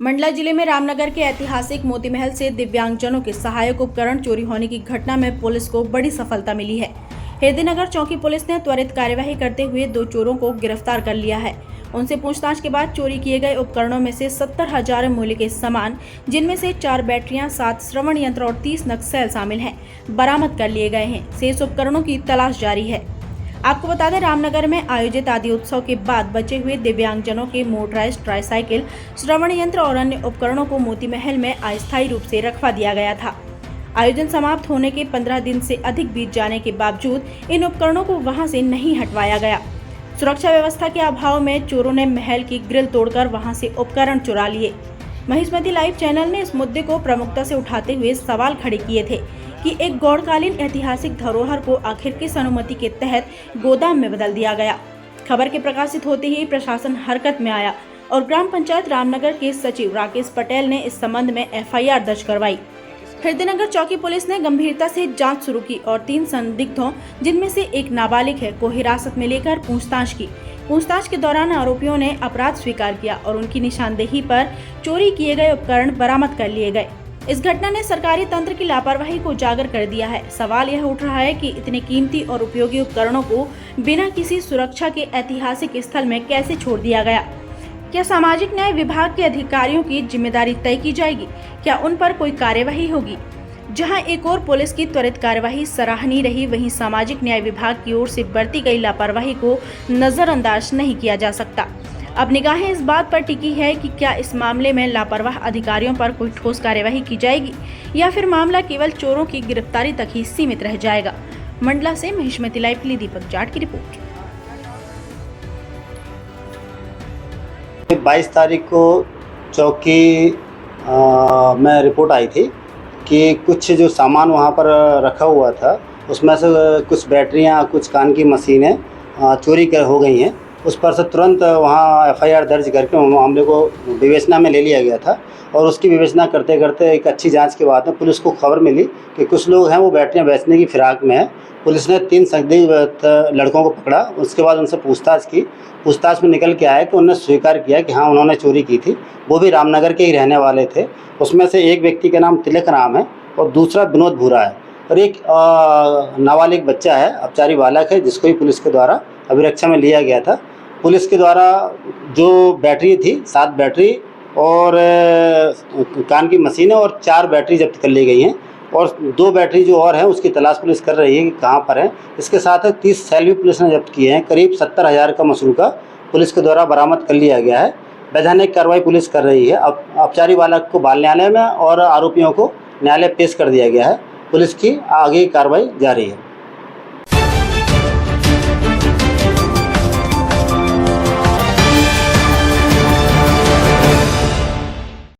मंडला जिले में रामनगर के ऐतिहासिक मोती महल से दिव्यांगजनों के सहायक उपकरण चोरी होने की घटना में पुलिस को बड़ी सफलता मिली है। हृदयनगर चौकी पुलिस ने त्वरित कार्यवाही करते हुए 2 चोरों को गिरफ्तार कर लिया है। उनसे पूछताछ के बाद चोरी किए गए उपकरणों में से 70,000 मूल्य के सामान, जिनमें से 4 बैटरियां, 7 श्रवण यंत्र और 30 नग सेल शामिल हैं, बरामद कर लिए गए हैं। शेष उपकरणों की तलाश जारी है। आपको बता दें, रामनगर में आयोजित आदि उत्सव के बाद बचे हुए दिव्यांगजनों के मोटराइज्ड ट्राईसाइकिल, श्रवण यंत्र और अन्य उपकरणों को मोती महल में अस्थायी रूप से रखवा दिया गया था। आयोजन समाप्त होने के 15 दिन से अधिक बीत जाने के बावजूद इन उपकरणों को वहां से नहीं हटवाया गया। सुरक्षा व्यवस्था के अभाव में चोरों ने महल की ग्रिल तोड़कर वहां से उपकरण चुरा लिए। महिष्मती लाइव चैनल ने इस मुद्दे को प्रमुखता से उठाते हुए सवाल खड़े किए थे कि एक गौरकालीन ऐतिहासिक धरोहर को आखिर किस अनुमति के तहत गोदाम में बदल दिया गया। खबर के प्रकाशित होते ही प्रशासन हरकत में आया और ग्राम पंचायत रामनगर के सचिव राकेश पटेल ने इस संबंध में एफआईआर दर्ज करवाई। हृदयनगर चौकी पुलिस ने गंभीरता से जांच शुरू की और 3 संदिग्धों, जिनमें से एक नाबालिग है, को हिरासत में लेकर पूछताछ की। पूछताछ के दौरान आरोपियों ने अपराध स्वीकार किया और उनकी निशानदेही पर चोरी किए गए उपकरण बरामद कर लिए गए। इस घटना ने सरकारी तंत्र की लापरवाही को उजागर कर दिया है। सवाल यह उठ रहा है कि इतने कीमती और उपयोगी उपकरणों को बिना किसी सुरक्षा के ऐतिहासिक स्थल में कैसे छोड़ दिया गया। क्या सामाजिक न्याय विभाग के अधिकारियों की जिम्मेदारी तय की जाएगी? क्या उन पर कोई कार्यवाही होगी? जहां एक और पुलिस की त्वरित कार्यवाही सराहनीय रही, वहीं सामाजिक न्याय विभाग की ओर से बरती गई लापरवाही को नजरअंदाज नहीं किया जा सकता। अब निगाहें इस बात पर टिकी है कि क्या इस मामले में लापरवाह अधिकारियों पर कोई ठोस कार्यवाही की जाएगी या फिर मामला केवल चोरों की गिरफ्तारी तक ही सीमित रह जाएगा। मंडला से महिष्मती लाइव के लिए दीपक जाट की रिपोर्ट। 22 तारीख को चौकी में रिपोर्ट आई थी कि कुछ जो सामान वहाँ पर रखा हुआ था, उसमें से कुछ बैटरियाँ, कुछ कान की मशीनें चोरी हो गई हैं। उस पर से तुरंत वहाँ एफआईआर दर्ज करके मामले को विवेचना में ले लिया गया था और उसकी विवेचना करते करते एक अच्छी जांच के बाद में पुलिस को खबर मिली कि कुछ लोग हैं वो बैटरियाँ बेचने की फिराक में हैं। पुलिस ने 3 संदिग्ध लड़कों को पकड़ा। उसके बाद उनसे पूछताछ की। पूछताछ में निकल के आया कि उन्होंने स्वीकार किया कि हाँ, उन्होंने चोरी की थी। वो भी रामनगर के ही रहने वाले थे। उसमें से एक व्यक्ति का नाम तिलक राम है और दूसरा विनोद भूरा है और एक नाबालिग बच्चा है, अपचारी बालक है, जिसको भी पुलिस के द्वारा अभिरक्षा में लिया गया था। पुलिस के द्वारा जो बैटरी थी, 7 बैटरी और कान की मशीनें और 4 बैटरी जब्त कर ली गई हैं और 2 बैटरी जो और हैं उसकी तलाश पुलिस कर रही है कि कहाँ पर है। इसके साथ 30 सेल भी पुलिस ने जब्त किए हैं। करीब 70,000 का मसरूका पुलिस के द्वारा बरामद कर लिया गया है। वैधानिक कार्रवाई पुलिस कर रही है। अब अपचारी बालक को बाल न्यायालय में और आरोपियों को न्यायालय पेश कर दिया गया है। पुलिस की आगे कार्रवाई जारी है।